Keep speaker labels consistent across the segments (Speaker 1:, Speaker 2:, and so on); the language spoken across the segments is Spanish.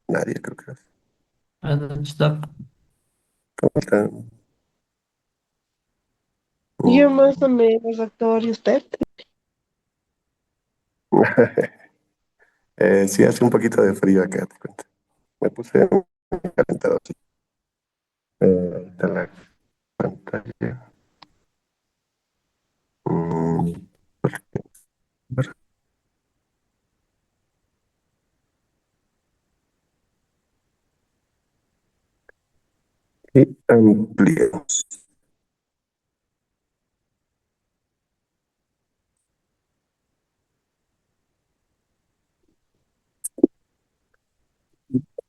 Speaker 1: Nadie creo que es.
Speaker 2: Stop.
Speaker 1: ¿Cómo están?
Speaker 3: Yo más
Speaker 1: Mm.
Speaker 3: o menos, doctor, ¿y usted?
Speaker 1: Sí, hace un poquito de frío acá, te cuento. Me puse un calentador. Sí. Ahí está la pantalla. Mm, y ampliemos.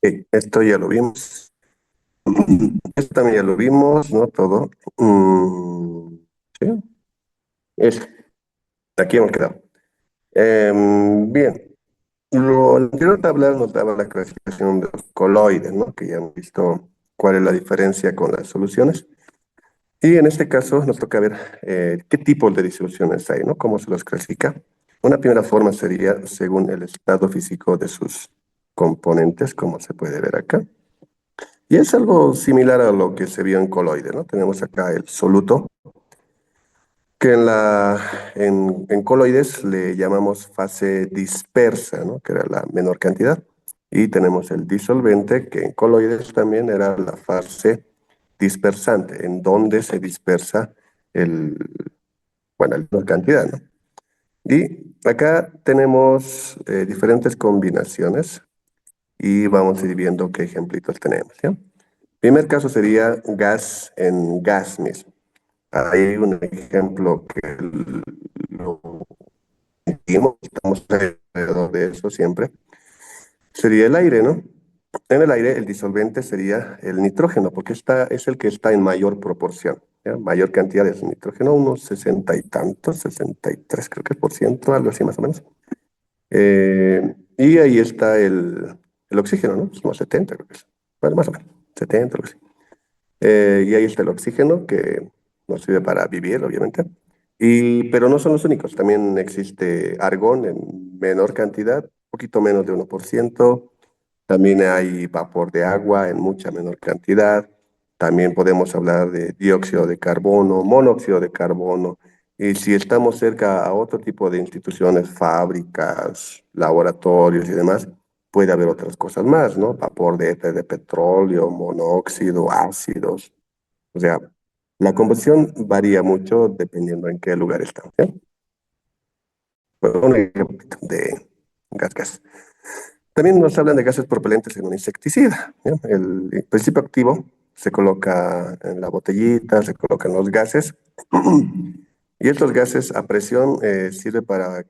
Speaker 1: Ok, esto ya lo vimos. Esto también ya lo vimos, ¿no? Todo. Sí, eso. Aquí hemos quedado. Bien. Lo anterior tabla nos daba la clasificación de los coloides, ¿no? Que ya hemos visto cuál es la diferencia con las soluciones. Y en este caso nos toca ver qué tipos de disoluciones hay, ¿no? Cómo se los clasifica. Una primera forma sería según el estado físico de sus componentes, como se puede ver acá. Y es algo similar a lo que se vio en coloide, ¿no? Tenemos acá el soluto, que en coloides le llamamos fase dispersa, ¿no? Que era la menor cantidad. Y tenemos el disolvente, que en coloides también era la fase dispersante, en donde se dispersa el, bueno, la menor cantidad, ¿no? Y acá tenemos diferentes combinaciones y vamos a ir viendo qué ejemplitos tenemos, ¿ya? Primer caso sería gas en gas mismo. Hay un ejemplo que lo vimos, estamos alrededor de eso siempre. Sería el aire, ¿no? En el aire el disolvente sería el nitrógeno, porque es el que está en mayor proporción, ¿ya? Mayor cantidad de nitrógeno, unos 60 y tantos, 63 creo que por ciento, algo así más o menos. Y ahí está el oxígeno, ¿no? Es unos 70 creo que es. Bueno, más o menos, 70, algo así. Y ahí está el oxígeno, que nos sirve para vivir, obviamente. Pero no son los únicos. También existe argón en menor cantidad, un poquito menos de 1%. También hay vapor de agua en mucha menor cantidad. También podemos hablar de dióxido de carbono, monóxido de carbono. Y si estamos cerca a otro tipo de instituciones, fábricas, laboratorios y demás, puede haber otras cosas más, ¿no? Vapor de éter de petróleo, monóxido, ácidos. O sea, la composición varía mucho dependiendo en qué lugar estamos, ¿sí? Pues un ejemplo de gas. También nos hablan de gases propelentes en un insecticida, ¿sí? El principio activo se coloca en la botellita, se colocan los gases, y estos gases a presión sirve para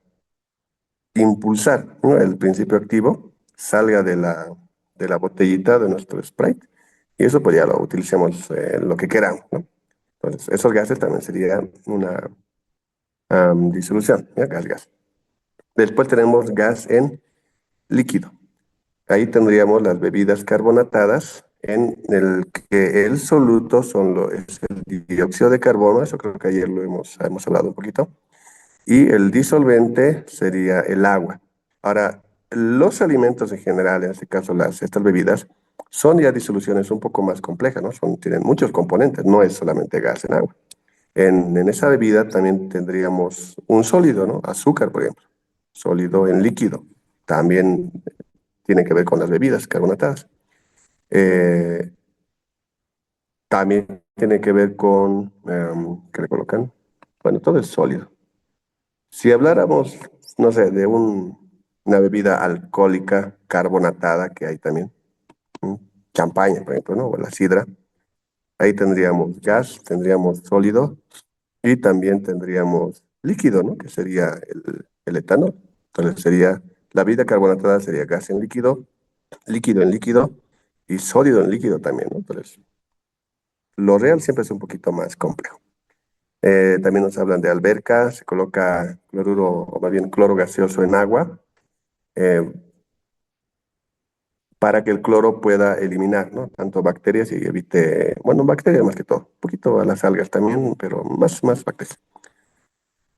Speaker 1: impulsar, ¿no? El principio activo salga de la botellita de nuestro Sprite, y eso pues ya lo utilicemos lo que queramos, ¿no? Entonces, esos gases también sería una disolución, ¿ya? Gas. Después tenemos gas en líquido. Ahí tendríamos las bebidas carbonatadas en el que el soluto es el dióxido de carbono, eso creo que ayer hemos hablado un poquito, y el disolvente sería el agua. Ahora, los alimentos en general, en este caso estas bebidas, son ya disoluciones un poco más complejas, ¿no? Tienen muchos componentes, no es solamente gas en agua. En esa bebida también tendríamos un sólido, ¿no? Azúcar, por ejemplo, sólido en líquido. También tiene que ver con las bebidas carbonatadas. Eh, También tiene que ver con, ¿qué le colocan? Bueno, todo es sólido. Si habláramos, no sé, de una bebida alcohólica carbonatada que hay también, ¿m? Champaña, por ejemplo, ¿no? O la sidra, ahí tendríamos gas, tendríamos sólido y también tendríamos líquido, ¿no? Que sería el etanol. Entonces la bebida carbonatada sería gas en líquido, líquido en líquido y sólido en líquido también, ¿no? Entonces, lo real siempre es un poquito más complejo. También nos hablan de alberca, se coloca cloruro, o más bien cloro gaseoso en agua, eh, para que el cloro pueda eliminar, ¿no? Tanto bacterias y evite, bueno, bacterias más que todo, un poquito a las algas también, pero más bacterias.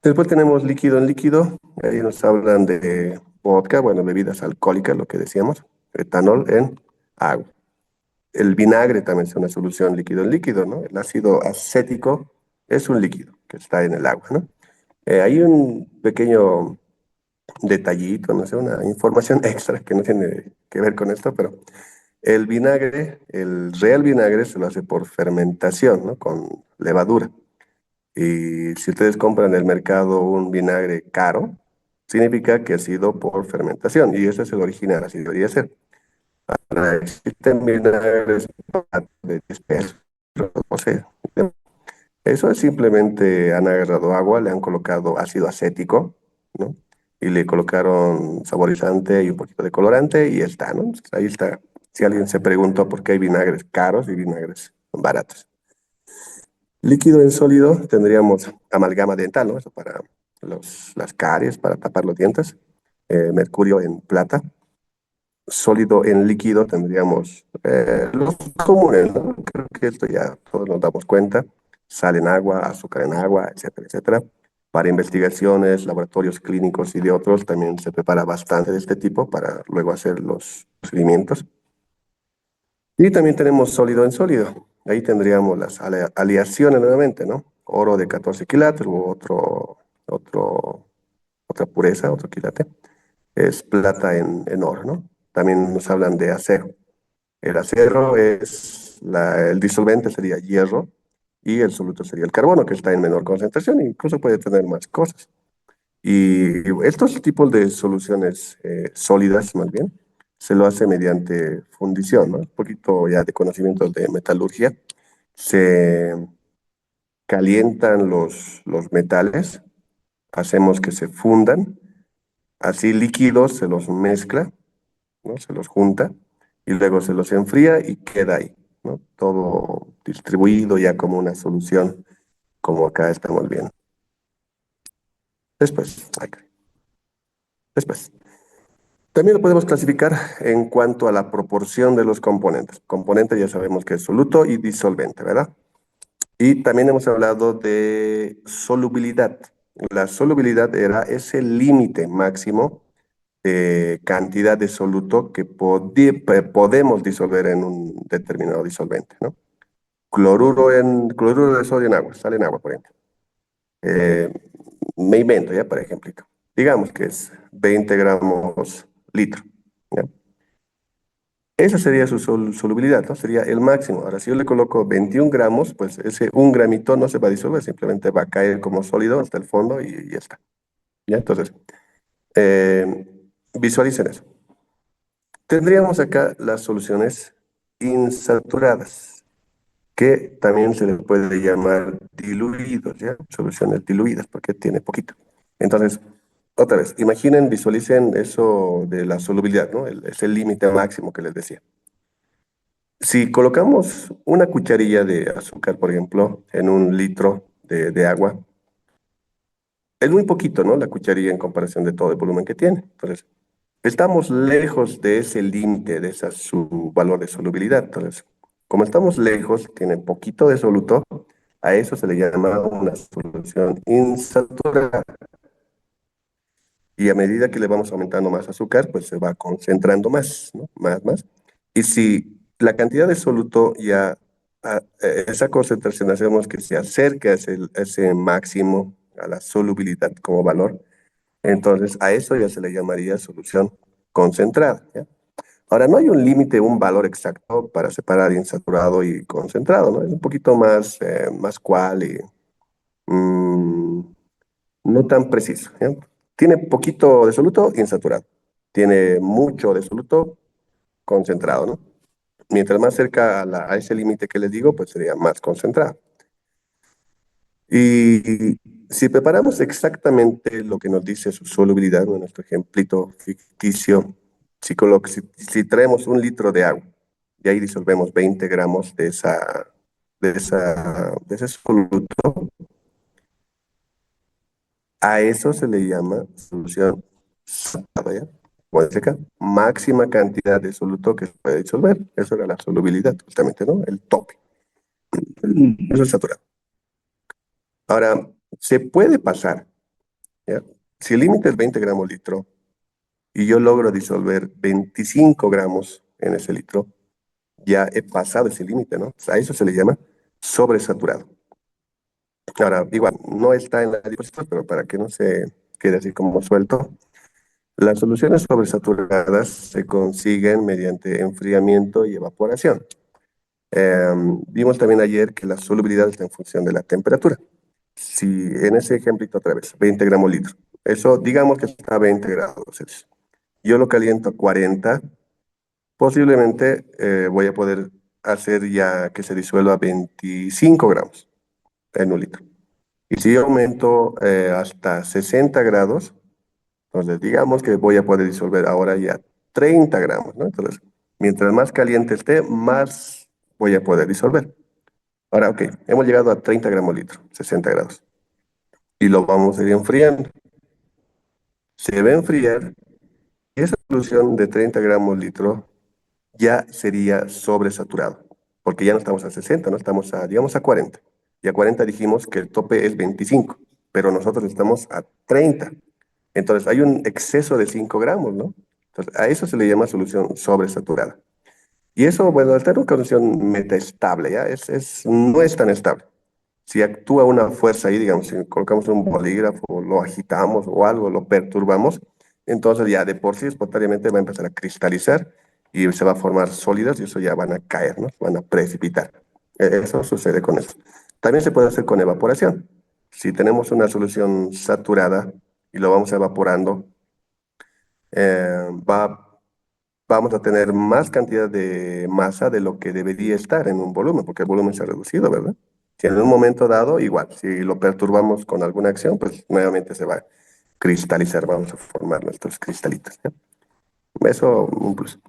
Speaker 1: Después tenemos líquido en líquido, ahí nos hablan de vodka, bueno, bebidas alcohólicas, lo que decíamos. etanol en agua. El vinagre también es una solución líquido en líquido, ¿no? El ácido acético es un líquido que está en el agua, ¿no? Hay un pequeño detallito, no sé, una información extra que no tiene que ver con esto, pero el vinagre, el real vinagre se lo hace por fermentación, ¿no? Con levadura. Y si ustedes compran en el mercado un vinagre caro, significa que ha sido por fermentación, y ese es el original, así debería ser. Ahora, existen vinagres de 10 pesos, no sé. Eso es simplemente han agarrado agua, le han colocado ácido acético, ¿no? Y le colocaron saborizante y un poquito de colorante y ya está, ¿no? Entonces, ahí está. Si alguien se preguntó por qué hay vinagres caros y vinagres baratos. Líquido en sólido tendríamos amalgama dental, ¿no? Eso para las caries, para tapar los dientes. Mercurio en plata. Sólido en líquido tendríamos los comunes, ¿no? Creo que esto ya todos nos damos cuenta. Sal en agua, azúcar en agua, etcétera, etcétera. Para investigaciones, laboratorios clínicos y de otros también se prepara bastante de este tipo para luego hacer los procedimientos. Y también tenemos sólido en sólido. Ahí tendríamos las aleaciones nuevamente, ¿no? Oro de 14 quilates u otra pureza, otro quilate. Es plata en oro, ¿no? También nos hablan de acero. El acero el disolvente sería hierro y el soluto sería el carbono, que está en menor concentración e incluso puede tener más cosas. Y estos tipos de soluciones sólidas, más bien, se lo hace mediante fundición, ¿no? Un poquito ya de conocimientos de metalurgia. Se calientan los metales, hacemos que se fundan, así líquidos se los mezcla, ¿no? Se los junta y luego se los enfría y queda ahí, ¿no? Todo distribuido ya como una solución, como acá estamos viendo. Después, después. También lo podemos clasificar en cuanto a la proporción de los componentes. Componente ya sabemos que es soluto y disolvente, ¿verdad? Y también hemos hablado de solubilidad. La solubilidad era ese límite máximo de cantidad de soluto que podemos disolver en un determinado disolvente, ¿no? Cloruro de sodio en agua, sale en agua, por ejemplo. Eh, Me invento, ya, por ejemplo. Digamos que es 20 gramos litro, ¿ya? Esa sería su solubilidad, ¿no? Sería el máximo. Ahora, si yo le coloco 21 gramos, pues ese un gramito no se va a disolver, simplemente va a caer como sólido hasta el fondo y ya está. ¿Ya? Entonces, eh, visualicen eso. Tendríamos acá las soluciones insaturadas, que también se le puede llamar diluidos, ¿ya? Soluciones diluidas, porque tiene poquito. Entonces, otra vez, imaginen, visualicen eso de la solubilidad, ¿no? Es el límite máximo que les decía. Si colocamos una cucharilla de azúcar, por ejemplo, en un litro de agua, es muy poquito, ¿no? La cucharilla en comparación de todo el volumen que tiene. Entonces, estamos lejos de ese límite, de esa su valor de solubilidad. Entonces, como estamos lejos, tiene poquito de soluto, a eso se le llama una solución insaturada. Y a medida que le vamos aumentando más azúcar, pues se va concentrando más, ¿no? Más. Y si la cantidad de soluto ya, esa concentración hacemos que se acerque a ese máximo, a la solubilidad como valor, entonces a eso ya se le llamaría solución concentrada, ¿ya? Ahora, no hay un límite, un valor exacto para separar insaturado y concentrado, ¿no? Es un poquito más cual y mm, no tan preciso, ¿ya? Tiene poquito de soluto, insaturado. Tiene mucho de soluto, concentrado, ¿no? Mientras más cerca a ese límite que les digo, pues sería más concentrado. Y si preparamos exactamente lo que nos dice su solubilidad, ¿no? Nuestro ejemplito ficticio, si traemos un litro de agua y ahí disolvemos 20 gramos de ese soluto, a eso se le llama solución soluble, ¿ya? Como dice acá, máxima cantidad de soluto que se puede disolver. Eso era la solubilidad, justamente, ¿no? El tope. Eso es saturado. Ahora, se puede pasar, ¿ya? Si el límite es 20 gramos litro, y yo logro disolver 25 gramos en ese litro, ya he pasado ese límite, ¿no? O sea, a eso se le llama sobresaturado. Ahora, igual, no está en la diapositiva, pero para que no se quede así como suelto, las soluciones sobresaturadas se consiguen mediante enfriamiento y evaporación. Vimos también ayer que la solubilidad está en función de la temperatura. Si en ese ejemplito otra vez, 20 gramos litro, eso digamos que está a 20 grados Celsius. Yo lo caliento a 40, posiblemente voy a poder hacer ya que se disuelva 25 gramos en un litro. Y si yo aumento hasta 60 grados, entonces digamos que voy a poder disolver ahora ya 30 gramos, ¿no? Entonces, mientras más caliente esté, más voy a poder disolver. Ahora, ok, hemos llegado a 30 gramos litro, 60 grados. Y lo vamos a ir enfriando. Se va a enfriar y esa solución de 30 gramos litro ya sería sobresaturado, porque ya no estamos a 60, no estamos a, digamos, a 40. Y a 40 dijimos que el tope es 25, pero nosotros estamos a 30. Entonces hay un exceso de 5 gramos, ¿no? Entonces a eso se le llama solución sobresaturada. Y eso, bueno, al estar en una condición metaestable, ¿ya? No es tan estable. Si actúa una fuerza ahí, digamos, si colocamos un bolígrafo, lo agitamos o algo, lo perturbamos, entonces ya de por sí espontáneamente va a empezar a cristalizar y se va a formar sólidos y eso ya van a caer, ¿no? Van a precipitar. Eso sucede con eso. También se puede hacer con evaporación. Si tenemos una solución saturada y lo vamos evaporando, eh, va vamos a tener más cantidad de masa de lo que debería estar en un volumen, porque el volumen se ha reducido, ¿verdad? Si en un momento dado, igual, si lo perturbamos con alguna acción, pues nuevamente se va a cristalizar, vamos a formar nuestros cristalitos, ¿ya? Eso, un plus.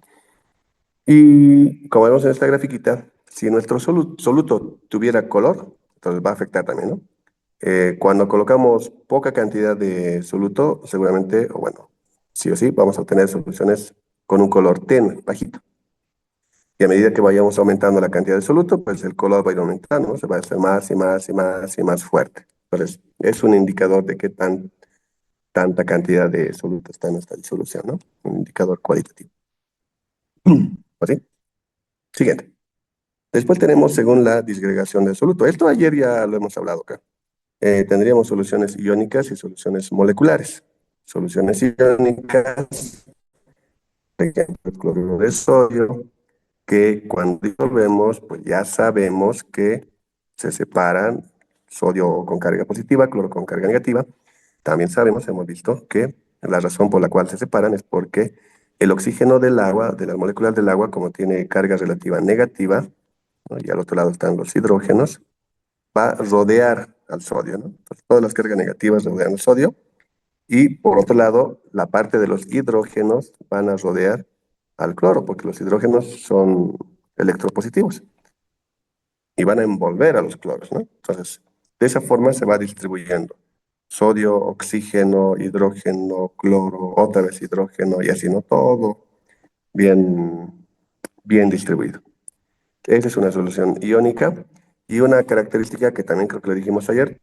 Speaker 1: Y como vemos en esta grafiquita, si nuestro soluto tuviera color, entonces va a afectar también, ¿no? Cuando colocamos poca cantidad de soluto, seguramente, o bueno, sí o sí, vamos a obtener soluciones con un color tenue, bajito. Y a medida que vayamos aumentando la cantidad de soluto, pues el color va a ir aumentando, ¿no? Se va a hacer más y más y más y más fuerte. Entonces, es un indicador de qué tanta cantidad de soluto está en esta disolución, ¿no? Un indicador cualitativo. ¿Así? Siguiente. Después tenemos según la disgregación del soluto. Esto ayer ya lo hemos hablado acá. Tendríamos soluciones iónicas y soluciones moleculares. Soluciones iónicas, por ejemplo, el cloruro de sodio, que cuando disolvemos, pues ya sabemos que se separan sodio con carga positiva, cloro con carga negativa. También sabemos, hemos visto que la razón por la cual se separan es porque el oxígeno del agua, de las moléculas del agua, como tiene carga relativa negativa, ¿no? Y al otro lado están los hidrógenos, va a rodear al sodio, ¿no? Entonces, todas las cargas negativas rodean al sodio y por otro lado, la parte de los hidrógenos van a rodear al cloro, porque los hidrógenos son electropositivos y van a envolver a los cloros, ¿no? Entonces, de esa forma se va distribuyendo sodio, oxígeno, hidrógeno, cloro, otra vez hidrógeno y así, ¿no? Todo bien, bien distribuido. Esa es una solución iónica y una característica que también creo que le dijimos ayer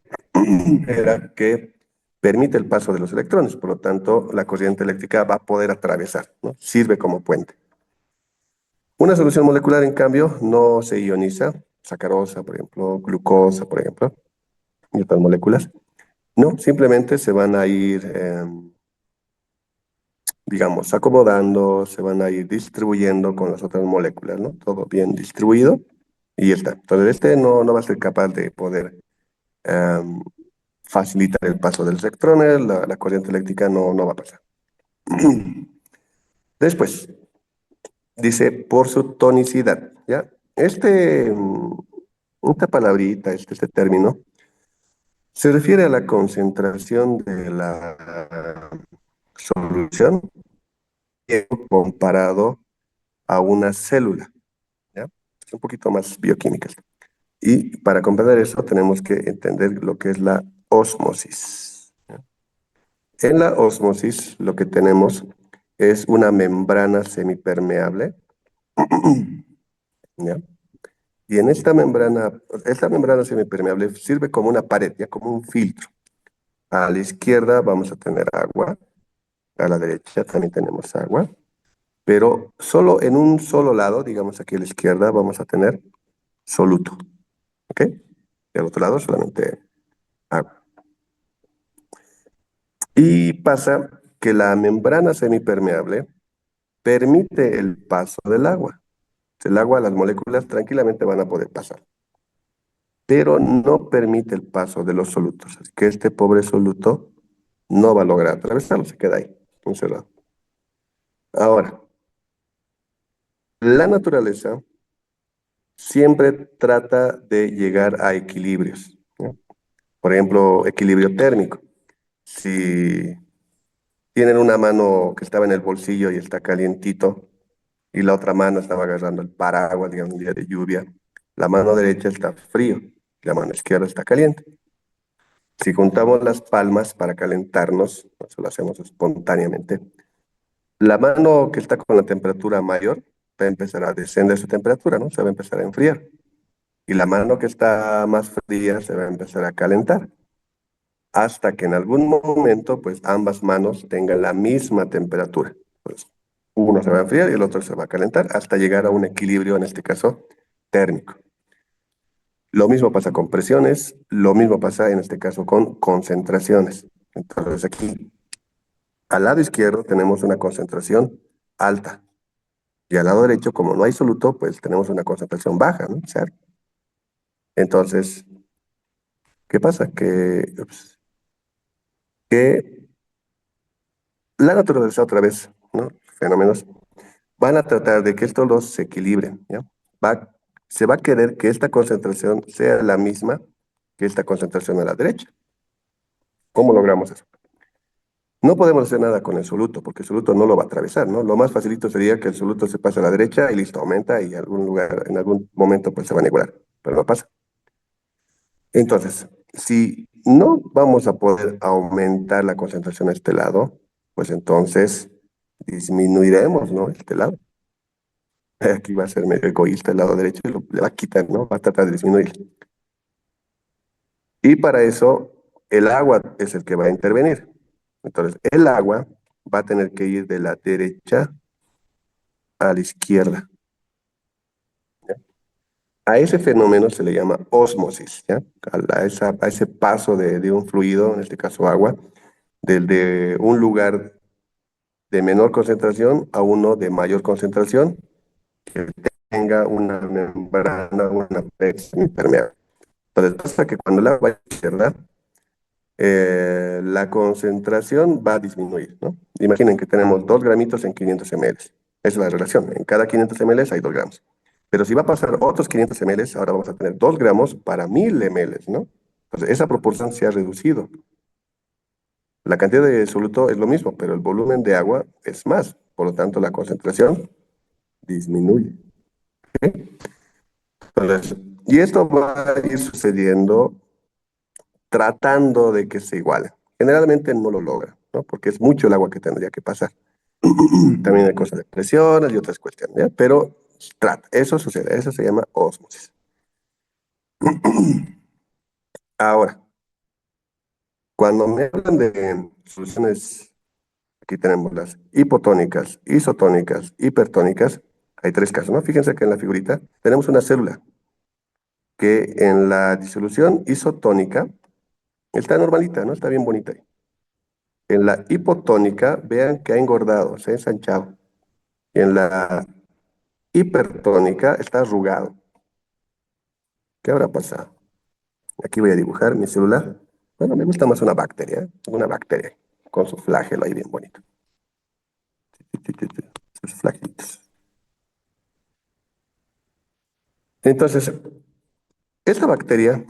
Speaker 1: era que permite el paso de los electrones, por lo tanto la corriente eléctrica va a poder atravesar, ¿no? Sirve como puente. Una solución molecular, en cambio, no se ioniza, sacarosa, por ejemplo, glucosa, por ejemplo, y otras moléculas. No, simplemente se van a ir, digamos, acomodando, se van a ir distribuyendo con las otras moléculas, ¿no? Todo bien distribuido y ya está. Entonces, este no va a ser capaz de poder em, facilitar el paso de los electrones, la corriente eléctrica no va a pasar. Después, dice por su tonicidad, ¿ya? Esta palabrita, este término, se refiere a la concentración de la solución comparado a una célula, ¿ya? Es un poquito más bioquímica. Y para comprender eso tenemos que entender lo que es la ósmosis, ¿ya? En la ósmosis lo que tenemos es una membrana semipermeable, ¿ya? Y en esta membrana semipermeable sirve como una pared, ya como un filtro. A la izquierda vamos a tener agua, A la derecha también tenemos agua, pero solo en un solo lado, digamos aquí a la izquierda, vamos a tener soluto. ¿Ok? Y al otro lado solamente agua. Y pasa que la membrana semipermeable permite el paso del agua. El agua, las moléculas tranquilamente van a poder pasar, pero no permite el paso de los solutos. Así que este pobre soluto no va a lograr atravesarlo, se queda ahí, encerrado. Ahora, la naturaleza siempre trata de llegar a equilibrios, ¿no? Por ejemplo, equilibrio térmico. Si tienen una mano que estaba en el bolsillo y está calientito, y la otra mano estaba agarrando el paraguas, digamos, un día de lluvia, la mano derecha está frío, la mano izquierda está caliente. Si juntamos las palmas para calentarnos, eso lo hacemos espontáneamente, la mano que está con la temperatura mayor va a empezar a descender su temperatura, ¿no? Se va a empezar a enfriar. Y la mano que está más fría se va a empezar a calentar. Hasta que en algún momento, pues ambas manos tengan la misma temperatura. Pues uno se va a enfriar y el otro se va a calentar hasta llegar a un equilibrio, en este caso, térmico. Lo mismo pasa con presiones, lo mismo pasa en este caso con concentraciones. Entonces aquí, al lado izquierdo tenemos una concentración alta y al lado derecho, como no hay soluto, pues tenemos una concentración baja, ¿no? Cero. Entonces, ¿qué pasa? Que la naturaleza otra vez, ¿no? Fenómenos van a tratar de que estos dos se equilibren, ¿ya? Va, se va a querer que esta concentración sea la misma que esta concentración a la derecha. ¿Cómo logramos eso? No podemos hacer nada con el soluto, porque el soluto no lo va a atravesar, ¿no? Lo más facilito sería que el soluto se pase a la derecha y listo, aumenta y en algún lugar, en algún momento pues se va a igualar, pero no pasa. Entonces, si no vamos a poder aumentar la concentración a este lado, pues entonces disminuiremos, ¿no? Este lado. Aquí va a ser medio egoísta el lado derecho y le va a quitar, ¿no? Va a tratar de disminuir. Y para eso, el agua es el que va a intervenir. Entonces, el agua va a tener que ir de la derecha a la izquierda. ¿Ya? A ese fenómeno se le llama ósmosis, ¿ya? A ese paso de un fluido, en este caso agua, del de un lugar de menor concentración a uno de mayor concentración, que tenga una membrana, una pared impermeable. Entonces pasa que cuando el agua va a la izquierda, la concentración va a disminuir, ¿no? Imaginen que tenemos 2 gramitos en 500 ml. Esa es la relación. En cada 500 ml hay 2 gramos. Pero si va a pasar otros 500 ml, ahora vamos a tener 2 gramos para 1000 ml, ¿no? Entonces esa proporción se ha reducido. La cantidad de soluto es lo mismo, pero el volumen de agua es más. Por lo tanto, la concentración disminuye. Entonces, y esto va a ir sucediendo tratando de que se igualen. Generalmente no lo logra, ¿no? Porque es mucho el agua que tendría que pasar. También hay cosas de presiones y otras cuestiones, ¿ya? Pero trata, eso sucede, eso se llama ósmosis. Ahora, cuando me hablan de soluciones, aquí tenemos las hipotónicas, isotónicas, hipertónicas, hay 3 casos, ¿no? Fíjense que en la figurita tenemos una célula que en la disolución isotónica está normalita, ¿no? Está bien bonita ahí. En la hipotónica, vean que ha engordado, se ha ensanchado. Y en la hipertónica está arrugado. ¿Qué habrá pasado? Aquí voy a dibujar mi celular. Bueno, me gusta más una bacteria, con su flagelo ahí bien bonito. Sus flagelitos. Entonces, esta bacteria,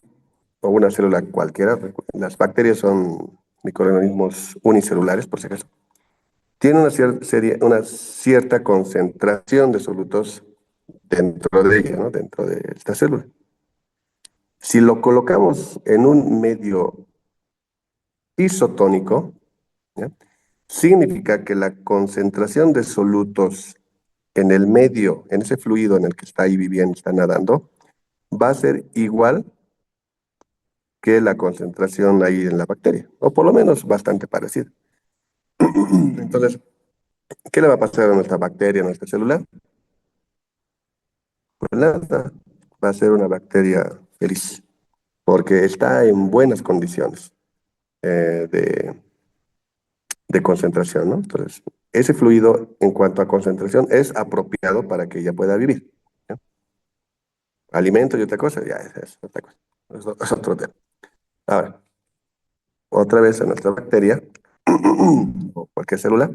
Speaker 1: o una célula cualquiera, las bacterias son microorganismos unicelulares, por si acaso, tiene una cierta concentración de solutos dentro de ella, ¿no? Dentro de esta célula. Si lo colocamos en un medio isotónico, ¿ya? Significa que la concentración de solutos en el medio, en ese fluido en el que está ahí viviendo, está nadando, va a ser igual que la concentración ahí en la bacteria, o por lo menos bastante parecida. Entonces, ¿qué le va a pasar a nuestra bacteria, a nuestra célula? Pues nada, va a ser una bacteria feliz, porque está en buenas condiciones eh, de, de concentración, ¿no? Entonces, ese fluido en cuanto a concentración es apropiado para que ella pueda vivir. ¿Ya? Alimento y otra cosa, ya es otra cosa, es otro tema. Ahora, otra vez a nuestra bacteria o cualquier célula,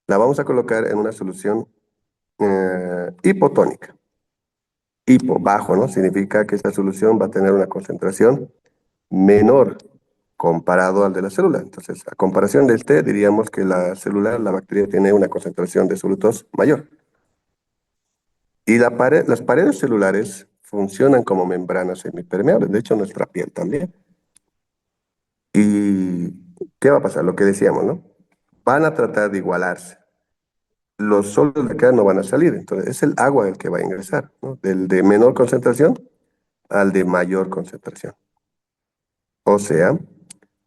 Speaker 1: la vamos a colocar en una solución hipotónica. Hipo, bajo, ¿no? Significa que esta solución va a tener una concentración menor comparado al de la célula. Entonces, a comparación de este, diríamos que la célula, la bacteria, tiene una concentración de solutos mayor. Y las paredes celulares funcionan como membranas semipermeables, de hecho nuestra piel también. ¿Y qué va a pasar? Lo que decíamos, ¿no? Van a tratar de igualarse. Los sólidos de acá no van a salir, entonces es el agua el que va a ingresar, ¿no? Del de menor concentración al de mayor concentración. O sea,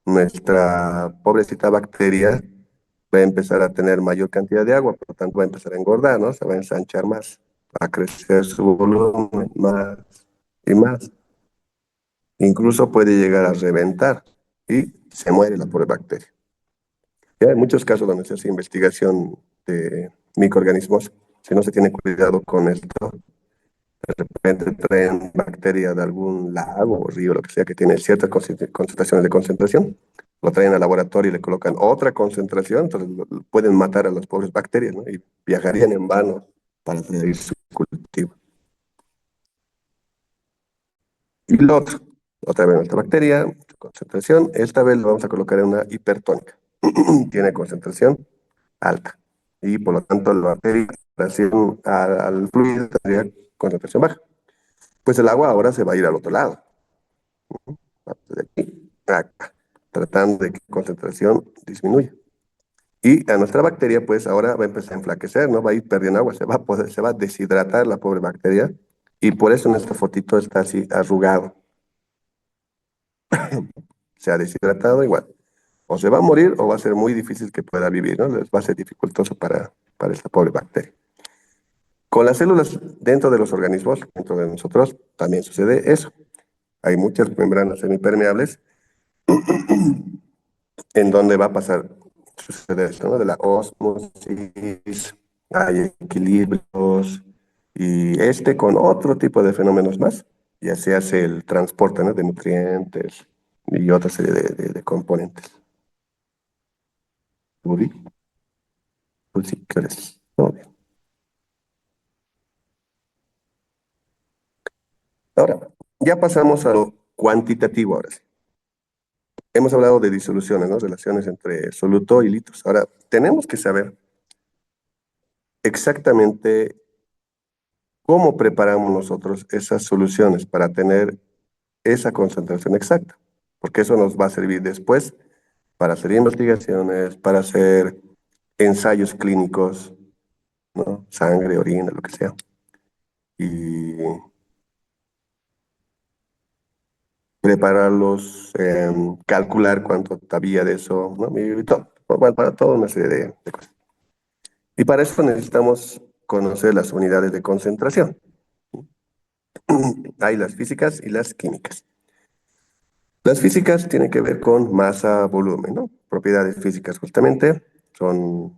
Speaker 1: nuestra pobrecita bacteria va a empezar a tener mayor cantidad de agua, por lo tanto va a empezar a engordar, ¿no? Se va a ensanchar más, va a crecer su volumen más y más. Incluso puede llegar a reventar y se muere la pobre bacteria. Ya hay muchos casos donde se hace investigación de microorganismos. Si no se tiene cuidado con esto, de repente traen bacteria de algún lago o río, lo que sea, que tiene ciertas concentraciones de concentración, lo traen al laboratorio y le colocan otra concentración, entonces pueden matar a las pobres bacterias, ¿no? Y viajarían en vano para seguir su cultivo. Y lo otro, otra vez nuestra bacteria, concentración, esta vez la vamos a colocar en una hipertónica. Tiene concentración alta. Y por lo tanto la bacteria, al fluido, tendría concentración baja. Pues el agua ahora se va a ir al otro lado, de aquí a acá, tratando de que la concentración disminuya. Y a nuestra bacteria, pues ahora va a empezar a enflaquecer, ¿no? Va a ir perdiendo agua, se va a deshidratar la pobre bacteria. Y por eso en esta fotito está así arrugado. Se ha deshidratado igual. O se va a morir o va a ser muy difícil que pueda vivir, ¿no? Les va a ser dificultoso para esta pobre bacteria. Con las células dentro de los organismos, dentro de nosotros, también sucede eso. Hay muchas membranas semipermeables en donde va a pasar, sucede esto, ¿no? De la ósmosis, hay equilibrios, y este con otro tipo de fenómenos más, ya se hace el transporte, ¿no? De nutrientes y otra serie de componentes. Uri, pues sí, ¿qué eres? Todo bien. Ahora, ya pasamos a lo cuantitativo ahora sí. Hemos hablado de disoluciones, ¿no? Relaciones entre soluto y litos. Ahora, tenemos que saber exactamente cómo preparamos nosotros esas soluciones para tener esa concentración exacta, porque eso nos va a servir después para hacer investigaciones, para hacer ensayos clínicos, ¿no? Sangre, orina, lo que sea. Y prepararlos, calcular cuánto había de eso, ¿no? Y todo, bueno, para toda una serie de cosas. Y para eso necesitamos conocer las unidades de concentración. Hay las físicas y las químicas. Las físicas tienen que ver con masa, volumen, ¿no? Propiedades físicas justamente son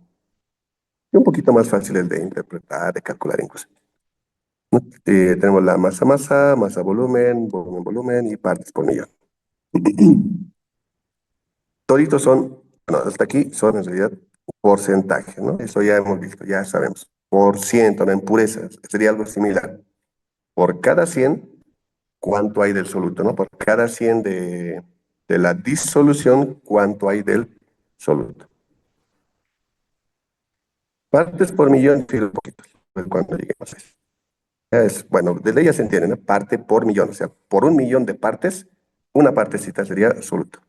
Speaker 1: un poquito más fáciles de interpretar, de calcular incluso. Tenemos la masa, masa, volumen, volumen, volumen y partes por millón. Toditos son, bueno, hasta aquí son en realidad porcentajes, ¿no? Eso ya hemos visto, ya sabemos. Por ciento, ¿no? En purezas, sería algo similar. Por cada 100, ¿cuánto hay del soluto, no? Por cada 100 de la disolución, ¿cuánto hay del soluto? Partes por millón, sí, un poquito, pues, cuando lleguemos a eso. Bueno, desde ella se entiende, ¿no? Parte por millón, o sea, por 1 millón de partes, una partecita sería soluto,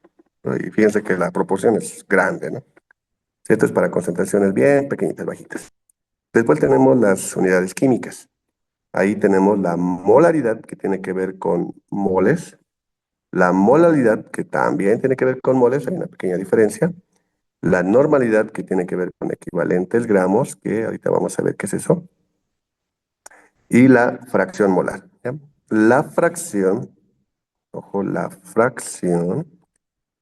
Speaker 1: ¿no? Y fíjense que la proporción es grande, ¿no? Esto es para concentraciones bien pequeñitas, bajitas. Después tenemos las unidades químicas. Ahí tenemos la molaridad, que tiene que ver con moles. La molaridad, que también tiene que ver con moles, hay una pequeña diferencia. la normalidad, que tiene que ver con equivalentes gramos, que ahorita vamos a ver qué es eso, y la fracción molar. ¿Ya? La fracción, ojo, la fracción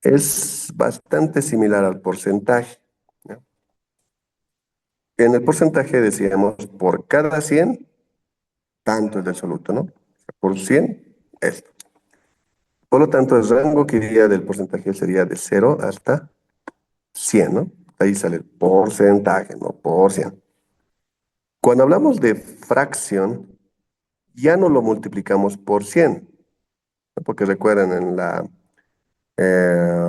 Speaker 1: es bastante similar al porcentaje. ¿Ya? En el porcentaje decíamos por cada 100 tanto es del soluto, ¿no? Por 100 esto. Por lo tanto, el rango que iría del porcentaje sería de 0 hasta 100, ¿no? Ahí sale el porcentaje, no por 100. Cuando hablamos de fracción, ya no lo multiplicamos por 100, ¿no? Porque recuerden, en la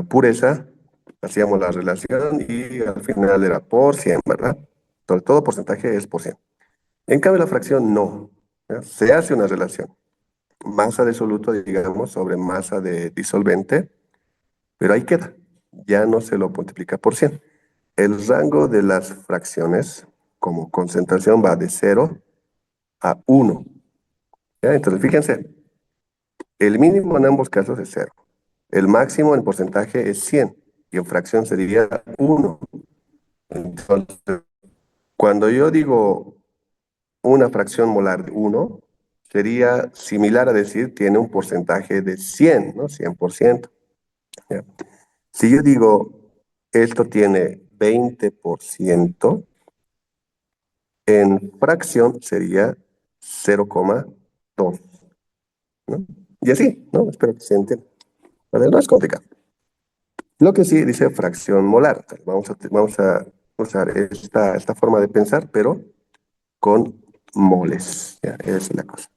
Speaker 1: pureza hacíamos la relación y al final era por 100, ¿verdad? Entonces, todo porcentaje es por 100. En cambio, la fracción no. ¿Ya? Se hace una relación. Masa de soluto, digamos, sobre masa de disolvente, pero ahí queda. Ya no se lo multiplica por 100. El rango de las fracciones como concentración va de 0 a 1. ¿Ya? Entonces, fíjense, el mínimo en ambos casos es 0. El máximo en porcentaje es 100 y en fracción sería 1. Entonces, cuando yo digo una fracción molar de 1, sería similar a decir tiene un porcentaje de 100, ¿no? 100%. ¿Ya? Si yo digo esto tiene 20%, en fracción sería 0,2, ¿no? Y así, ¿no? Espero que se entienda. Vale, no es complicado. Lo que sí dice fracción molar. Vamos a usar esta forma de pensar, pero con moles. Ya, esa es la cosa.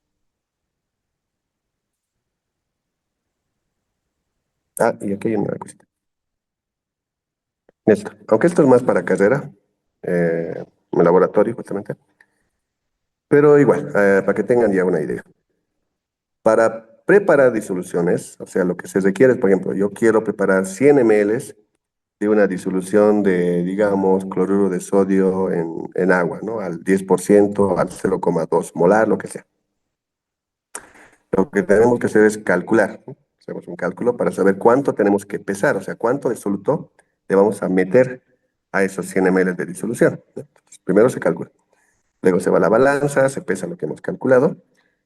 Speaker 1: Ah, y aquí hay una cosita. Esto. Aunque esto es más para carrera, en laboratorio justamente, pero igual, para que tengan ya una idea. Para preparar disoluciones, o sea, lo que se requiere es, por ejemplo, yo quiero preparar 100 ml de una disolución de, digamos, cloruro de sodio en agua, ¿no? Al 10%, al 0,2 molar, lo que sea. Lo que tenemos que hacer es calcular, ¿no? Hacemos un cálculo para saber cuánto tenemos que pesar, o sea, cuánto de soluto le vamos a meter a esos 100 ml de disolución, ¿no? Entonces, primero se calcula. Luego se va a la balanza, se pesa lo que hemos calculado,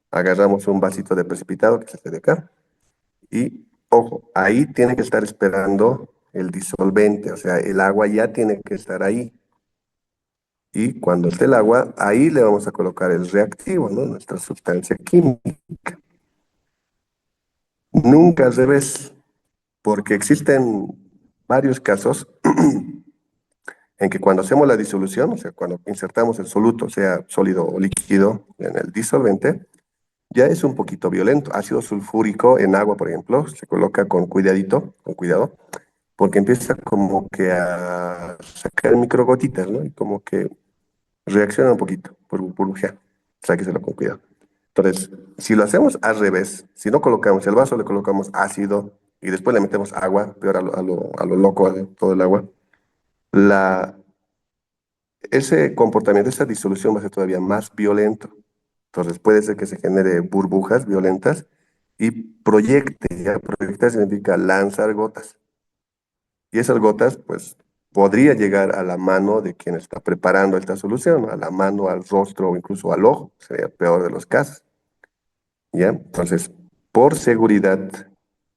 Speaker 1: agarramos un vasito de precipitado, que es este de acá, y ojo, ahí tiene que estar esperando el disolvente, o sea, el agua ya tiene que estar ahí. Y cuando esté el agua, ahí le vamos a colocar el reactivo, ¿no? Nuestra sustancia química. Nunca al revés, porque existen varios casos en que cuando hacemos la disolución, o sea, cuando insertamos el soluto, sea sólido o líquido, en el disolvente, ya es un poquito violento. Ácido sulfúrico en agua, por ejemplo, se coloca con cuidadito, con cuidado, porque empieza como que a sacar microgotitas, ¿no? Y como que reacciona un poquito, burbujea. Sáqueselo con cuidado. Entonces, si lo hacemos al revés, si no colocamos el vaso, le colocamos ácido y después le metemos agua, peor a lo loco, de todo el agua, la, ese comportamiento, esa disolución va a ser todavía más violento. Entonces, puede ser que se genere burbujas violentas y proyecte. ¿Ya? Proyectar significa lanzar gotas. Y esas gotas, pues, podría llegar a la mano de quien está preparando esta solución, ¿no? A la mano, al rostro o incluso al ojo, sería el peor de los casos. ¿Ya? Entonces, por seguridad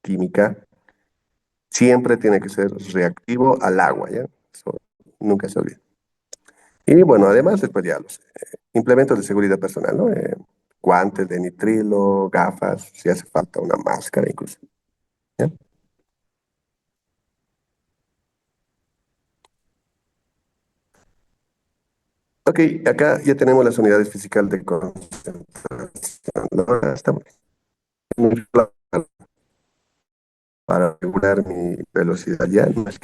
Speaker 1: química, siempre tiene que ser reactivo al agua, ¿ya? Eso nunca se olvida. Y bueno, además, después ya los implementos de seguridad personal, ¿no? Guantes de nitrilo, gafas, si hace falta una máscara incluso. ¿Ya? Ok, acá ya tenemos las unidades físicas de concentración. Ahora estamos para regular mi velocidad ya, no es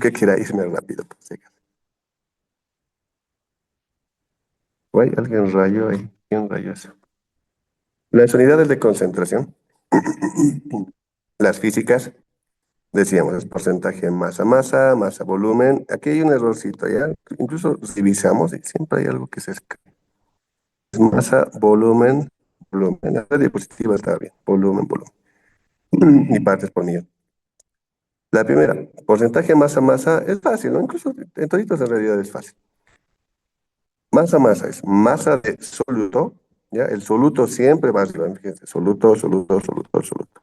Speaker 1: que quiera irme rápido, por si acaso. Güey, alguien rayó ahí. ¿Quién rayó eso? Las unidades de concentración, las físicas, decíamos, es porcentaje masa-masa, masa-volumen. Aquí hay un errorcito, ¿ya? Incluso revisamos y siempre hay algo que se escapa. Es masa, volumen. La diapositiva está bien, volumen. Y partes por millón. La primera, porcentaje masa-masa, es fácil, ¿no? Incluso en toditos en realidad es fácil. Masa-masa es masa de soluto, ¿ya? El soluto siempre va arriba, fíjense, soluto, soluto, soluto, soluto.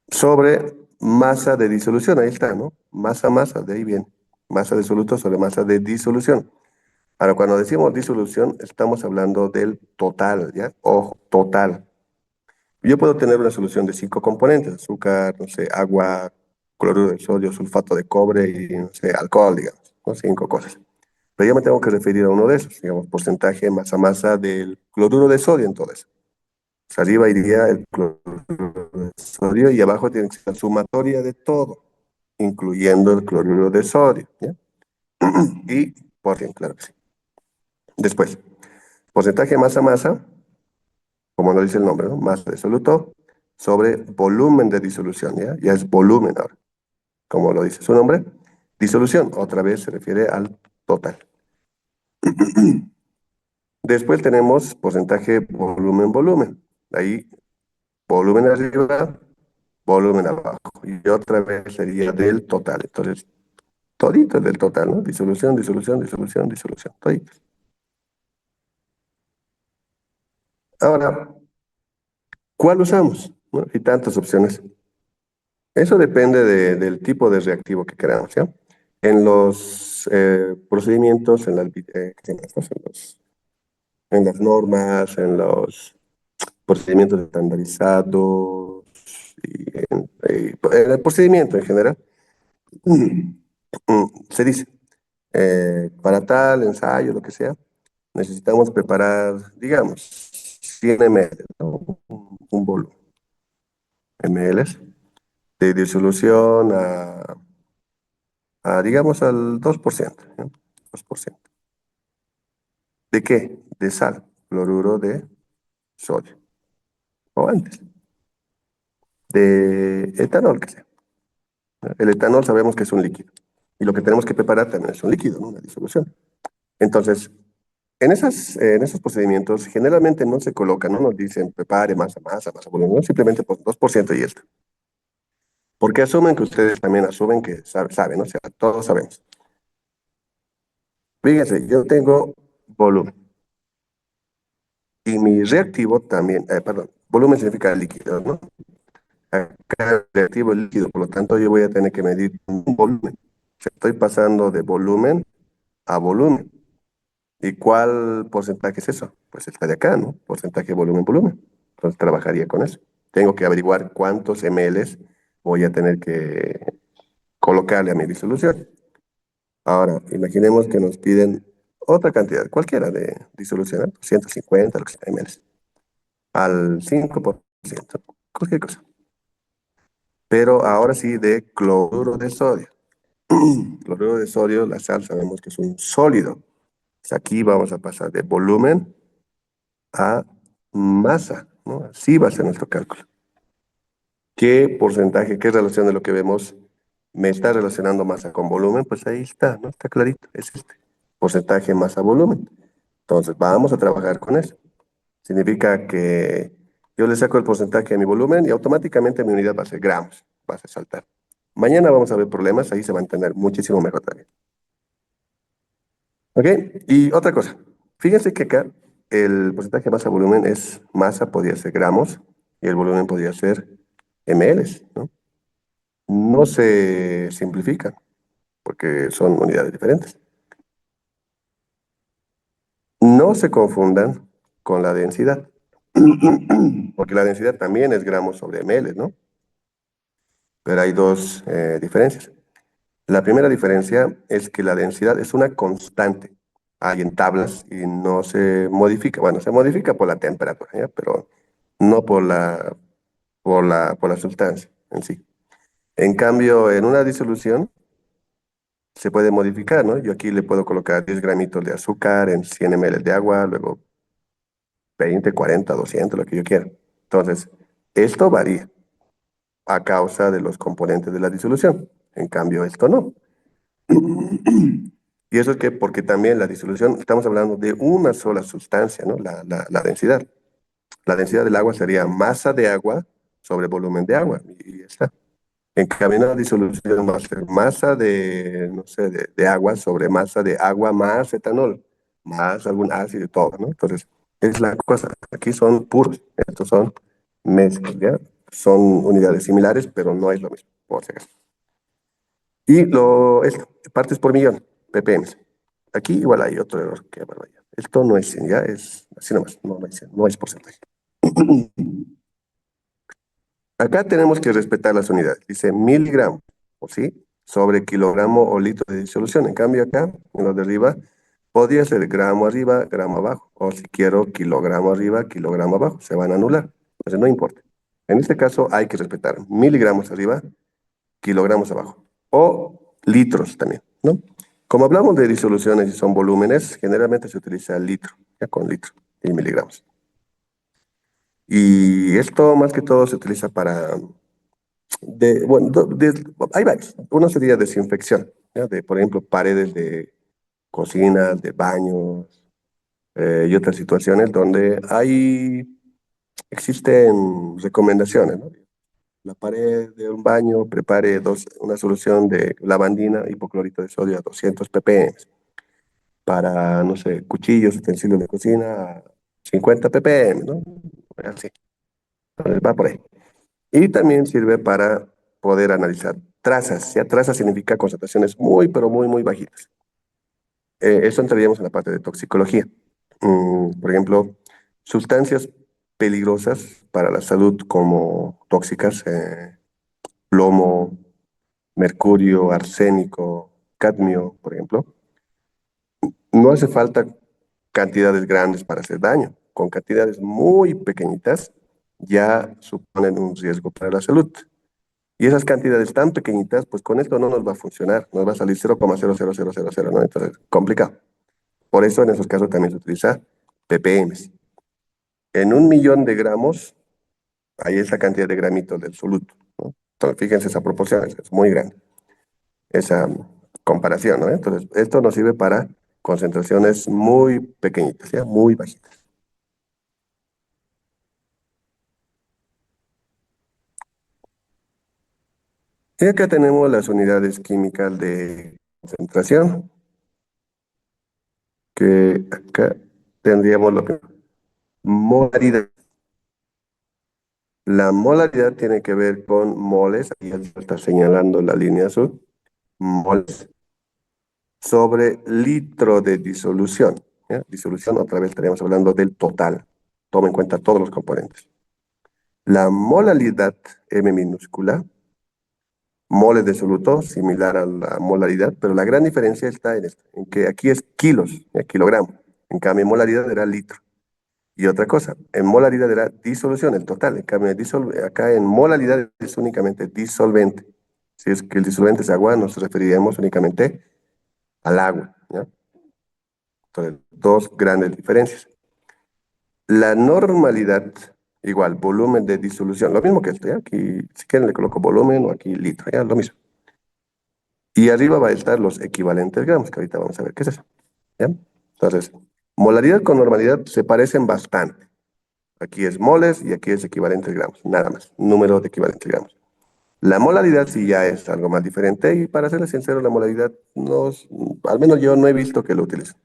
Speaker 1: Sobre masa de disolución, ahí está, ¿no? Masa-masa, de ahí viene. Masa de soluto sobre masa de disolución. Ahora, cuando decimos disolución, estamos hablando del total, ¿ya? Ojo, total. Yo puedo tener una solución de 5 componentes: azúcar, no sé, agua, cloruro de sodio, sulfato de cobre y, no sé, alcohol, digamos, ¿no? 5 cosas. Pero yo me tengo que referir a uno de esos, digamos, porcentaje masa-masa del cloruro de sodio en todo eso. Pues arriba iría el cloruro de sodio y abajo tiene que ser la sumatoria de todo, incluyendo el cloruro de sodio, ¿ya? Y por cien, claro que sí. Después, porcentaje masa-masa, como lo dice el nombre, ¿no? Masa de soluto sobre volumen de disolución, ¿ya? Ya es volumen ahora, como lo dice su nombre. Disolución, otra vez se refiere al total. Después tenemos porcentaje volumen-volumen. Ahí, volumen arriba, volumen abajo. Y otra vez sería del total. Entonces, todito es del total, ¿no? Disolución, disolución, disolución, disolución. Todito. Ahora, ¿cuál usamos? ¿No? Hay tantas opciones. Eso depende del tipo de reactivo que queramos, ¿ya? En los procedimientos, en las normas, en los procedimientos estandarizados, en el procedimiento en general, se dice, para tal ensayo, lo que sea, necesitamos preparar, digamos, 100 ml, ¿no? Un volumen, ml de disolución digamos, al 2%, ¿no? 2%. ¿De qué? De sal, cloruro de sodio, o antes, de etanol, que sea. El etanol sabemos que es un líquido, y lo que tenemos que preparar también es un líquido, ¿no? Una disolución. Entonces, en esos procedimientos generalmente no se colocan, no nos dicen prepare masa, volumen, no, simplemente por 2% y esto. Porque asumen que ustedes también asumen que saben, ¿no? O sea, todos sabemos. Fíjense, yo tengo volumen y mi reactivo también, perdón, volumen significa líquido, ¿no? Acá el reactivo es líquido, por lo tanto yo voy a tener que medir un volumen. O sea, estoy pasando de volumen a volumen. ¿Y cuál porcentaje es eso? Pues está de acá, ¿no? Porcentaje volumen-volumen. Entonces trabajaría con eso. Tengo que averiguar cuántos ml voy a tener que colocarle a mi disolución. Ahora, imaginemos que nos piden otra cantidad, cualquiera de disolución, ¿no? 150, lo que sea, ml, al 5%, cualquier cosa. Pero ahora sí de cloruro de sodio. Cloruro de sodio, la sal sabemos que es un sólido. Pues aquí vamos a pasar de volumen a masa, ¿no? Así va a ser nuestro cálculo. ¿Qué porcentaje, qué relación de lo que vemos me está relacionando masa con volumen? Pues ahí está, ¿no? Está clarito, es este. Porcentaje masa-volumen. Entonces, vamos a trabajar con eso. Significa que yo le saco el porcentaje a mi volumen y automáticamente mi unidad va a ser gramos, va a ser saltar. Mañana vamos a ver problemas, ahí se va a entender muchísimo mejor también. ¿Ok? Y otra cosa, fíjense que acá el porcentaje masa-volumen es masa, podría ser gramos, y el volumen podría ser ml, ¿no? No se simplifican, porque son unidades diferentes. No se confundan con la densidad, porque la densidad también es gramos sobre ml, ¿no? Pero hay dos diferencias. La primera diferencia es que la densidad es una constante. Hay en tablas y no se modifica. Bueno, se modifica por la temperatura, ¿ya? Pero no por la sustancia en sí. En cambio, en una disolución se puede modificar, ¿no? Yo aquí le puedo colocar 10 gramitos de azúcar en 100 ml de agua, luego 20, 40, 200, lo que yo quiera. Entonces, esto varía a causa de los componentes de la disolución. En cambio, esto no. Y eso es que porque también la disolución, estamos hablando de una sola sustancia, ¿no? La densidad. La densidad del agua sería masa de agua sobre volumen de agua. Y ya está. En cambio, una disolución va a ser masa de, no sé, de agua sobre masa de agua más etanol, más algún ácido y todo, ¿no? Entonces, es la cosa. Aquí son puros, estos son mezclas, ¿ya? Son unidades similares, pero no es lo mismo, por si acaso. Y esto, partes por millón, ppm. Aquí igual hay otro error, qué barbaridad. Esto no es 100, ya es así nomás, no es porcentaje. Acá tenemos que respetar las unidades. Dice miligramos, ¿o sí? Sobre kilogramo o litro de disolución. En cambio acá, en lo de arriba, podría ser gramo arriba, gramo abajo. O si quiero kilogramo arriba, kilogramo abajo. Se van a anular. Entonces no importa. En este caso hay que respetar miligramos arriba, kilogramos abajo. O litros también, ¿no? Como hablamos de disoluciones y son volúmenes, generalmente se utiliza litro, ya con litro y miligramos. Y esto más que todo se utiliza para bueno, hay varios. Uno sería desinfección, ¿ya? De, por ejemplo, paredes de cocinas, de baños y otras situaciones donde existen recomendaciones, ¿no? La pared de un baño prepare una solución de lavandina, hipoclorito de sodio a 200 ppm. Para, no sé, cuchillos, utensilios de cocina a 50 ppm, ¿no? Así. Entonces va por ahí. Y también sirve para poder analizar trazas. Ya trazas significa concentraciones muy, pero muy, muy bajitas. Eso entraríamos en la parte de toxicología. Por ejemplo, sustancias peligrosas para la salud como tóxicas, plomo, mercurio, arsénico, cadmio, por ejemplo. No hace falta cantidades grandes para hacer daño. Con cantidades muy pequeñitas ya suponen un riesgo para la salud. Y esas cantidades tan pequeñitas, pues con esto no nos va a funcionar, nos va a salir 0,00000, ¿no? Entonces, complicado. Por eso en esos casos también se utiliza ppm. En 1 millón de gramos hay esa cantidad de gramitos del soluto, ¿no? Entonces, fíjense esa proporción, es muy grande, esa comparación, ¿no? Entonces, esto nos sirve para concentraciones muy pequeñitas, ¿ya? Muy bajitas. Y acá tenemos las unidades químicas de concentración, que acá tendríamos lo que molaridad. La molaridad tiene que ver con moles, aquí ya se está señalando la línea azul, moles sobre litro de disolución, ¿ya? Disolución, otra vez estaríamos hablando del total. Toma en cuenta todos los componentes. La molaridad M minúscula, moles de soluto, similar a la molaridad, pero la gran diferencia está en esto, en que aquí es kilos, kilogramo. En cambio, molaridad era litro. Y otra cosa, en molaridad era disolución, el total. En cambio, acá en molaridad es únicamente disolvente. Si es que el disolvente es agua, nos referiríamos únicamente al agua, ¿ya? Entonces, dos grandes diferencias. La normalidad, igual, volumen de disolución, lo mismo que esto, ¿ya? Aquí, si quieren, le coloco volumen o aquí litro, ¿ya? Lo mismo. Y arriba va a estar los equivalentes gramos, que ahorita vamos a ver qué es eso, ¿ya? Entonces, molaridad con normalidad se parecen bastante. Aquí es moles y aquí es equivalentes gramos, nada más, número de equivalentes gramos. La molaridad sí ya es algo más diferente y para serles sincero, la molaridad al menos yo no he visto que lo utilicen,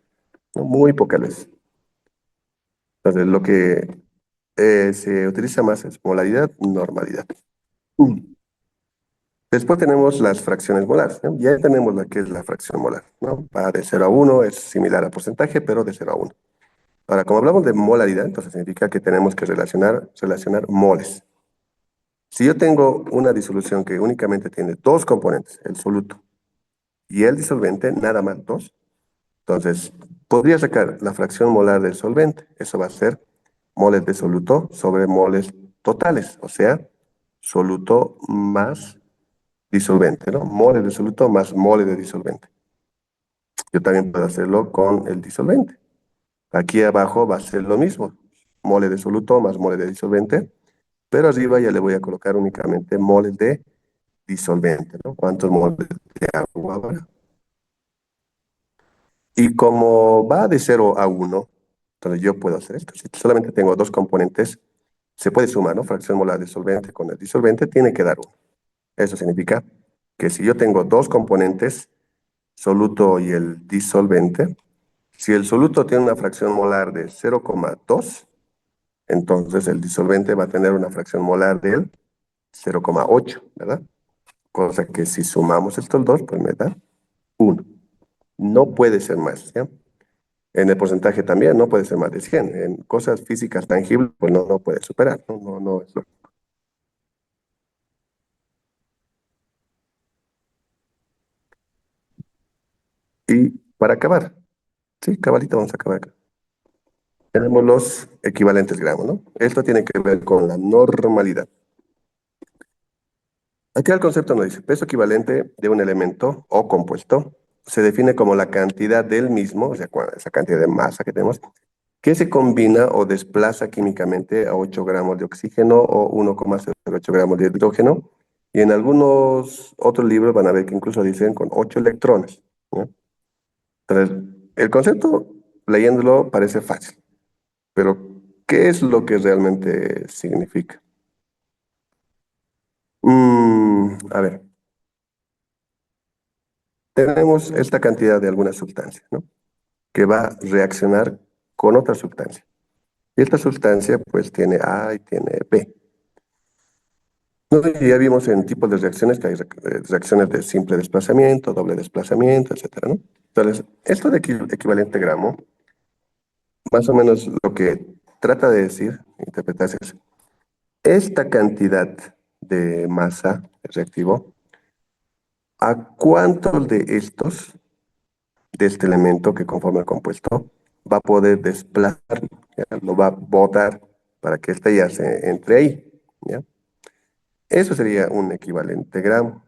Speaker 1: ¿no? Muy pocas veces. Entonces, lo que se utiliza más es molaridad, normalidad. Mm. Después tenemos las fracciones molares, ¿no? Ya tenemos la que es la fracción molar, ¿no? Va de 0 a 1, es similar a porcentaje, pero de 0 a 1. Ahora, como hablamos de molaridad, entonces significa que tenemos que relacionar moles. Si yo tengo una disolución que únicamente tiene dos componentes, el soluto y el disolvente, nada más dos, entonces podría sacar la fracción molar del solvente. Eso va a ser moles de soluto sobre moles totales, o sea, soluto más disolvente, ¿no? Moles de soluto más moles de disolvente. Yo también puedo hacerlo con el disolvente. Aquí abajo va a ser lo mismo, moles de soluto más moles de disolvente, pero arriba ya le voy a colocar únicamente moles de disolvente, ¿no? ¿Cuántos moles de agua habrá? Y como va de 0 a 1, entonces yo puedo hacer esto. Si solamente tengo dos componentes, se puede sumar, ¿no? Fracción molar de solvente con el disolvente tiene que dar 1. Eso significa que si yo tengo dos componentes, soluto y el disolvente, si el soluto tiene una fracción molar de 0,2, entonces el disolvente va a tener una fracción molar del 0,8, ¿verdad? Cosa que si sumamos estos dos, pues me da 1. No puede ser más, ¿ya? En el porcentaje también no puede ser más de 100. En cosas físicas tangibles, pues no puede superar, ¿no? No es lógico. Y para acabar, sí, cabalito, vamos a acabar acá. Tenemos los equivalentes gramos, ¿no? Esto tiene que ver con la normalidad. Aquí el concepto nos dice, peso equivalente de un elemento o compuesto se define como la cantidad del mismo, o sea, esa cantidad de masa que tenemos, que se combina o desplaza químicamente a 8 gramos de oxígeno o 1,08 gramos de hidrógeno. Y en algunos otros libros van a ver que incluso dicen con 8 electrones, ¿no? Entonces, el concepto, leyéndolo, parece fácil, pero ¿qué es lo que realmente significa? A ver, tenemos esta cantidad de alguna sustancia, ¿no? Que va a reaccionar con otra sustancia. Y esta sustancia, pues, tiene A y tiene B. ¿No? Y ya vimos en tipos de reacciones que hay reacciones de simple desplazamiento, doble desplazamiento, etcétera, ¿no? Entonces, esto de equivalente gramo, más o menos lo que trata de decir, interpretarse es, esta cantidad de masa reactivo, ¿a cuántos de estos, de este elemento que conforma el compuesto, va a poder desplazar? ¿Ya? Lo va a botar para que éste ya se entre ahí, ¿ya? Eso sería un equivalente gramo.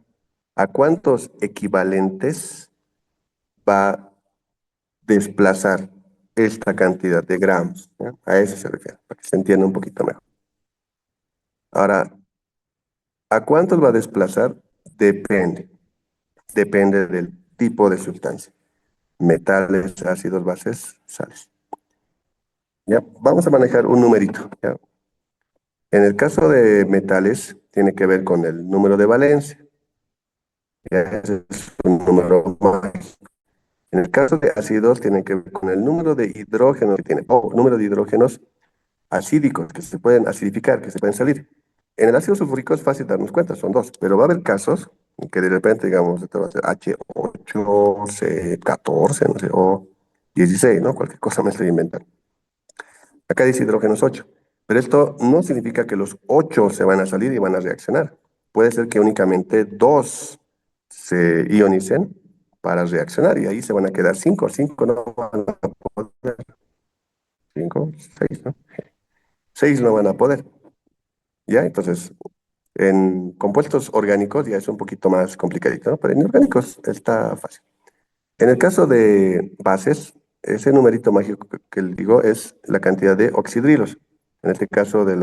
Speaker 1: ¿A cuántos equivalentes va a desplazar esta cantidad de gramos? ¿Ya? A eso se refiere, para que se entienda un poquito mejor. Ahora, ¿a cuántos va a desplazar? Depende. Depende del tipo de sustancia. Metales, ácidos, bases, sales. ¿Ya? Vamos a manejar un numerito, ¿ya? En el caso de metales, tiene que ver con el número de valencia. ¿Ya? Ese es un número mágico. En el caso de ácidos, tiene que ver con el número de hidrógenos que tiene, o número de hidrógenos acídicos que se pueden acidificar, que se pueden salir. En el ácido sulfúrico es fácil darnos cuenta, son dos, pero va a haber casos en que de repente, digamos, esto va a ser H8, C14, no sé, o 16, ¿no? Cualquier cosa me estoy inventando. Acá dice hidrógenos 8, pero esto no significa que los 8 se van a salir y van a reaccionar. Puede ser que únicamente 2 se ionicen para reaccionar y ahí se van a quedar 5. 5 no van a poder. 5, 6, ¿no? 6 no van a poder. ¿Ya? Entonces, en compuestos orgánicos ya es un poquito más complicadito, ¿no? Pero en orgánicos está fácil. En el caso de bases, ese numerito mágico que le digo es la cantidad de oxidrilos. En este caso del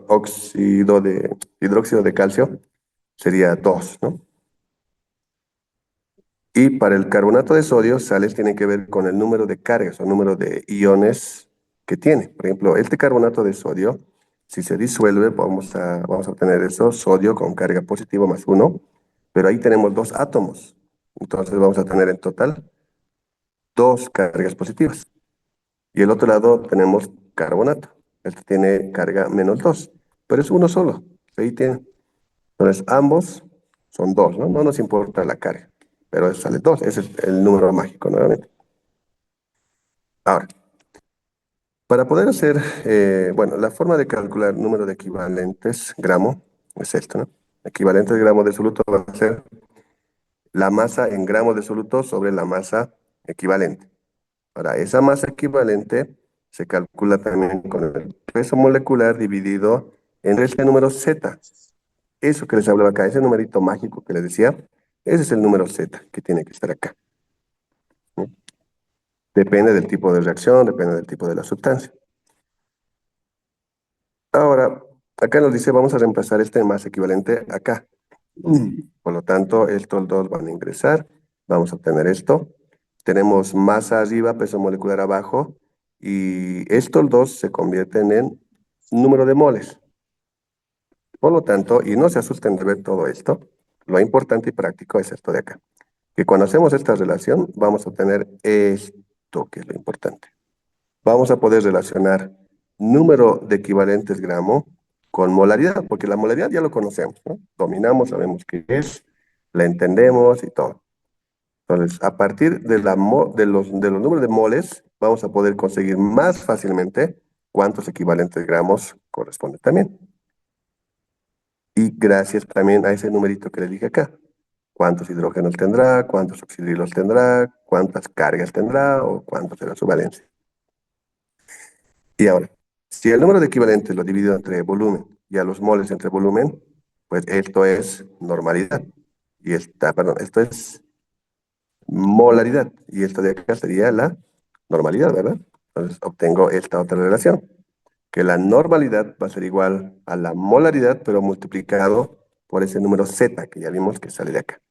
Speaker 1: óxido de hidróxido de calcio sería 2, ¿no? Y para el carbonato de sodio, sales tiene que ver con el número de cargas o número de iones que tiene. Por ejemplo, este carbonato de sodio, si se disuelve, vamos a obtener eso, sodio con carga positiva más 1, pero ahí tenemos dos átomos. Entonces vamos a tener en total dos cargas positivas. Y el otro lado tenemos carbonato. Este tiene carga menos 2, pero es uno solo. Ahí tiene. Entonces ambos son 2, ¿no? No nos importa la carga, pero sale 2. Ese es el número mágico, nuevamente. Ahora, para poder hacer, bueno, la forma de calcular número de equivalentes gramo es esto, ¿no? Equivalentes gramo de soluto va a ser la masa en gramos de soluto sobre la masa equivalente. Ahora, esa masa equivalente se calcula también con el peso molecular dividido entre este número Z. Eso que les hablaba acá, ese numerito mágico que les decía, ese es el número Z que tiene que estar acá, ¿no? Depende del tipo de reacción, depende del tipo de la sustancia. Ahora, acá nos dice, vamos a reemplazar este más equivalente acá. Por lo tanto, estos dos van a ingresar. Vamos a obtener esto. Tenemos masa arriba, peso molecular abajo. Y estos dos se convierten en número de moles. Por lo tanto, y no se asusten de ver todo esto, lo importante y práctico es esto de acá. Que cuando hacemos esta relación, vamos a obtener esto que es lo importante. Vamos a poder relacionar número de equivalentes gramo con molaridad, porque la molaridad ya lo conocemos, ¿no? Dominamos, sabemos qué es, la entendemos y todo. Entonces, a partir de, de los números de moles, vamos a poder conseguir más fácilmente cuántos equivalentes gramos corresponden también. Y gracias también a ese numerito que les dije acá. ¿Cuántos hidrógenos tendrá? ¿Cuántos oxidrilos tendrá? ¿Cuántas cargas tendrá? ¿O cuánto será su valencia? Y ahora, si el número de equivalentes lo divido entre volumen y a los moles entre volumen, pues esto es normalidad. Y esta, perdón, esto es molaridad. Y esto de acá sería la normalidad, ¿verdad? Entonces obtengo esta otra relación, que la normalidad va a ser igual a la molaridad, pero multiplicado por ese número Z que ya vimos que sale de acá.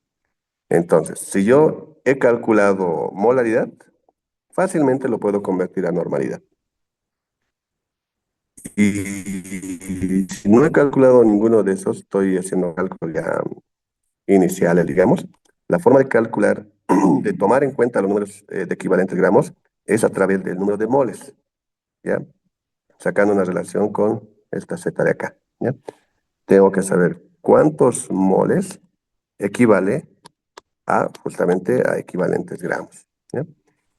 Speaker 1: Entonces, si yo he calculado molaridad, fácilmente lo puedo convertir a normalidad. Y si no he calculado ninguno de esos, estoy haciendo cálculos ya iniciales, digamos. La forma de calcular, de tomar en cuenta los números de equivalentes gramos, es a través del número de moles, ¿ya? Sacando una relación con esta Z de acá, ¿ya? Tengo que saber cuántos moles equivale a justamente a equivalentes gramos, ¿ya?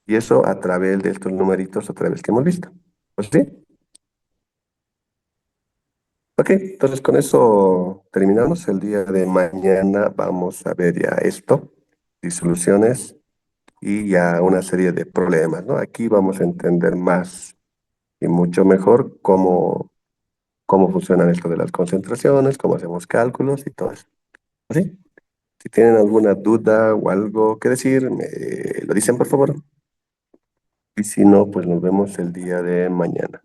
Speaker 1: Y eso a través de estos numeritos otra vez que hemos visto. ¿Pues sí? Ok, entonces con eso terminamos. El día de mañana vamos a ver ya esto, disoluciones y ya una serie de problemas, ¿no? Aquí vamos a entender más y mucho mejor cómo funcionan esto de las concentraciones, cómo hacemos cálculos y todo eso. ¿Sí? Si tienen alguna duda o algo que decir, me lo dicen por favor. Y si no, pues nos vemos el día de mañana.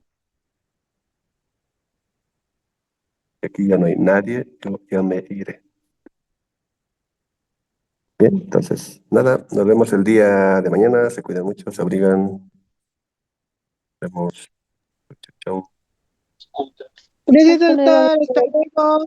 Speaker 1: Aquí ya no hay nadie, yo ya me iré. Bien, entonces, nada, nos vemos el día de mañana. Se cuidan mucho, se abrigan. Nos vemos. Chau, chau.
Speaker 3: Gracias, doctor. Hasta luego.